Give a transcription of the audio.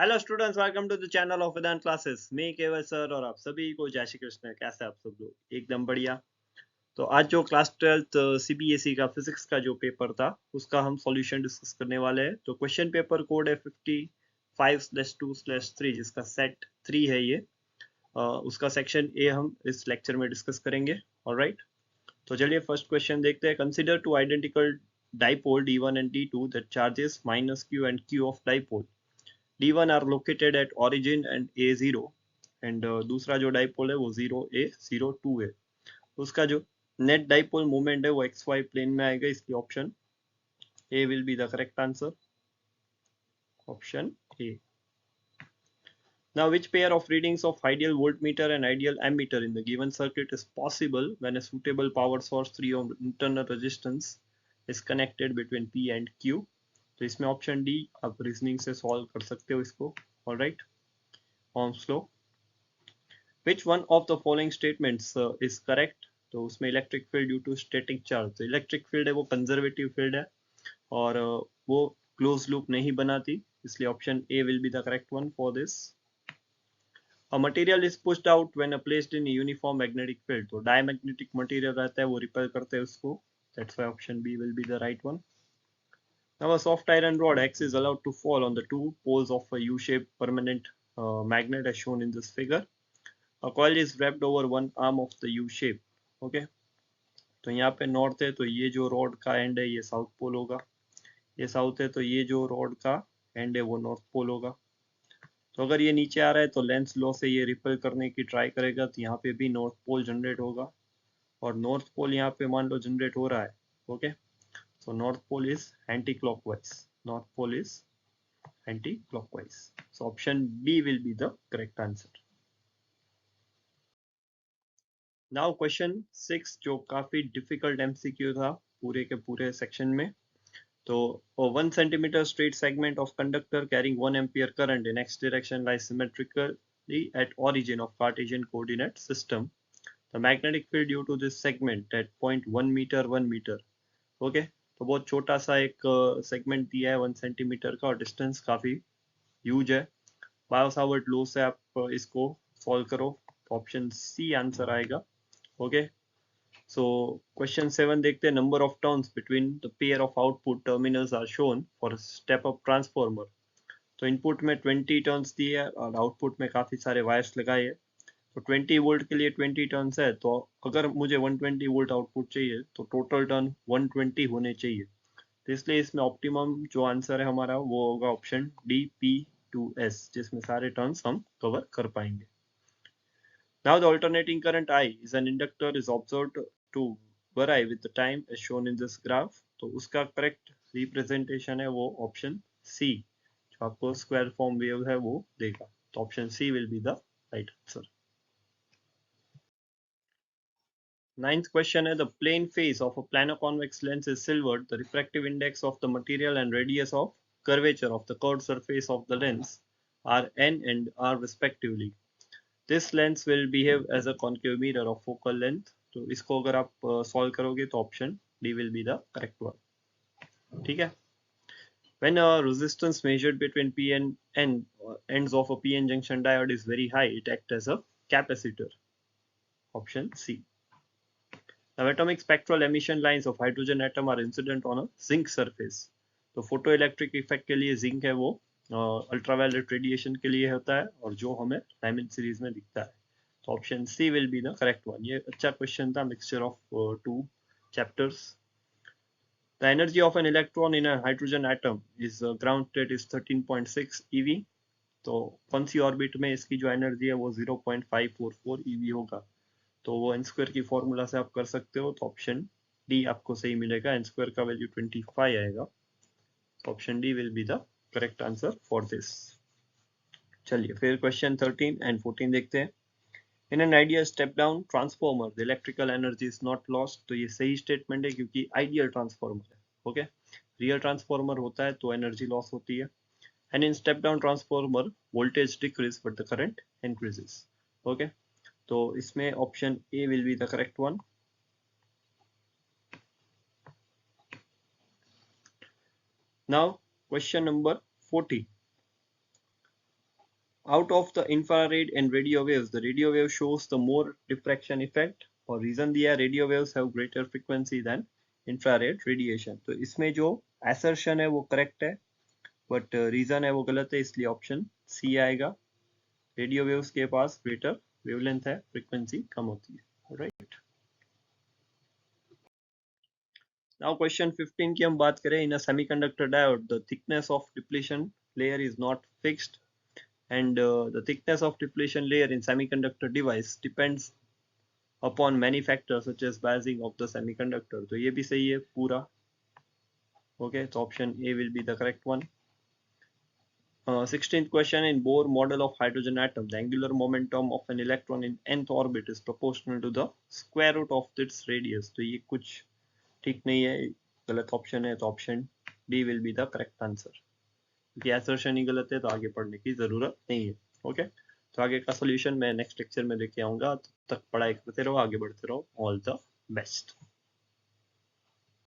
Hello students, welcome to the channel of Vedant classes. मैं Keval sir और आप सभी को जय श्री कृष्ण। कैसे आप सब लोग? एकदम बढ़िया। तो आज जो क्लास 12th सीबीएसई का फिजिक्स का जो पेपर था उसका हम सॉल्यूशन डिस्कस करने वाले हैं। तो क्वेश्चन पेपर कोड है 55/2/3 जिसका सेट 3 है ये। उसका सेक्शन ए हम इस लेक्चर में डिस्कस करेंगे। ऑलराइट, तो चलिए फर्स्ट क्वेश्चन देखते हैं। Consider two identical dipole D1 and D2 that charges minus q and q of dipole D1 are located at origin and A0 and दूसरा जो डाइपोल है वो 0A02 है। उसका जो नेट डाइपोल मोमेंट है वो XY प्लेन में आएगा। इसकी option A will be the correct answer. Option A. Now, which pair of readings of ideal voltmeter and ideal ammeter in the given circuit is possible when a suitable power source 3 ohm internal resistance is connected between P and Q? तो इसमें option D आप reasoning से solve कर सकते हो इसको। Alright, Ohm's law. Which one of the following statements is correct? तो उसमें electric field due to static charge, तो इलेक्ट्रिक फील्ड है वो कंजर्वेटिव फील्ड है और वो क्लोज लूप नहीं बनाती, इसलिए option A will be the correct one for this. A material is pushed out when placed in a uniform magnetic field, तो डायमैग्नेटिक मटेरियल रहता है वो रिपेल करते हैं उसको। That's why option B will be the right one. Now a soft iron rod X is allowed to fall on the two poles of a U-shaped permanent magnet as shown in this figure. A coil is wrapped over one arm of the U shape. Okay, तो यहाँ पे north है तो ये जो rod का and है ये साउथ पोल होगा। ये साउथ है तो ये जो रॉड का एंड है वो नॉर्थ पोल होगा। तो अगर ये नीचे आ रहा है तो लेंस लॉ से ये रिपेल करने की ट्राई करेगा, तो यहाँ पे भी नॉर्थ पोल जनरेट होगा और नॉर्थ पोल यहाँ पे मान लो जनरेट हो रहा है। Okay, so north pole is anti clockwise. North pole is anti clockwise, so option B will be the correct answer. Now question 6 जो काफी डिफिकल्ट एमसीक्यू था पूरे के पूरे सेक्शन में। तो 1 centimeter straight segment of conductor carrying 1 ampere current in x direction lies symmetrically at origin of Cartesian coordinate system. The magnetic field due to this segment at point 1 meter 1 meter. Okay, तो बहुत छोटा सा एक segment दिया है 1 centimetre का और distance काफी ह्यूज है। बायो सावर्ट लॉ से आप इसको सॉल्व करो तो ऑप्शन सी आंसर आएगा। ओके, so question 7 देखते हैं। number of turns between the pair of output terminals are shown for a step up transformer. तो इनपुट में 20 टर्न्स दिए है और आउटपुट में काफी सारे वायर्स लगाए हैं। तो 20 वोल्ट के लिए 20 टर्न्स है, तो अगर मुझे 120 वोल्ट आउटपुट चाहिए तो टोटल टर्न 120 होने चाहिए। तो इसलिए इसमें ऑप्टिमम जो आंसर है हमारा वो होगा ऑप्शन डी P2S, जिसमें सारे टर्न्स हम कवर कर पाएंगे। Now the alternating current I is an inductor is observed to vary with the time as shown in this graph. तो उसका करेक्ट रिप्रेजेंटेशन है वो ऑप्शन सी, जो आपको स्क्वायर फॉर्म वेव है वो देगा। तो option C will be the right answer. Ninth question है, the plane face of a planar convex lens is silvered. The refractive index of the material and radius of curvature of the curved surface of the lens are n and r respectively. This lens will behave as a concave mirror of focal length. तो इसको अगर आप solve करोगे तो option D will be the correct one. ठीक है। When a resistance measured between P and N ends of a PN junction diode is very high, it acts as a capacitor. Option C. Now, atomic spectral emission lines of hydrogen atom are incident on a zinc surface. तो photoelectric effect के लिए zinc है वो ultraviolet radiation के लिए होता है और जो हमें डायमंड सीरीज में दिखता है। तो option C will be the correct one. ये अच्छा क्वेश्चन था, mixture of two chapters. The energy of an electron in a hydrogen atom is ground state is 13.6 eV. तो कौन सी ऑर्बिट में इसकी जो एनर्जी है वो 0.544 eV होगा। तो वो एन स्क्वायर की फॉर्मूला से आप कर सकते हो। तो ऑप्शन डी आपको सही मिलेगा, एन स्क्वायर का वैल्यू 25 आएगा। Option D will be the correct answer for this. चलिए फिर क्वेश्चन 13 एंड 14 देखते हैं। In an ideal step down transformer the electrical energy is not lost. तो ये सही स्टेटमेंट है क्योंकि आइडियल ट्रांसफॉर्मर है। ओके, रियल ट्रांसफॉर्मर होता है तो एनर्जी लॉस होती है। And in step down transformer voltage decrease but the current increases. Okay, तो इसमें option A will be the correct one. Now question number 40। out of the infrared and radio waves, the radio wave shows the more diffraction effect, और reason दिया radio waves have greater frequency than infrared radiation. तो इसमें जो assertion है वो correct है, but reason है वो गलत है, इसलिए option C आएगा. Radio waves के पास greater wavelength है, frequency कम होती है. Alright. Now question 15 की हम बात करें. In a semiconductor diode, the thickness of depletion layer is not fixed, and the thickness of depletion layer in semiconductor device depends upon many factors such as biasing of the semiconductor. तो ये भी सही है पूरा. Okay, so option A will be the correct one. 16th question. In Bohr model of hydrogen atom, the angular momentum of an electron in nth orbit is proportional to the square root of its radius. तो ये कुछ ठीक नहीं है, गलत option है, तो option D will be the correct answer. क्योंकि असर्शन ही गलत है तो आगे पढ़ने की जरूरत नहीं है. ओके, तो आगे का सोल्यूशन मैं नेक्स्ट लेक्चर में लेके आऊंगा. तब तक पढ़ाई करते रहो, आगे बढ़ते रहो. All the best.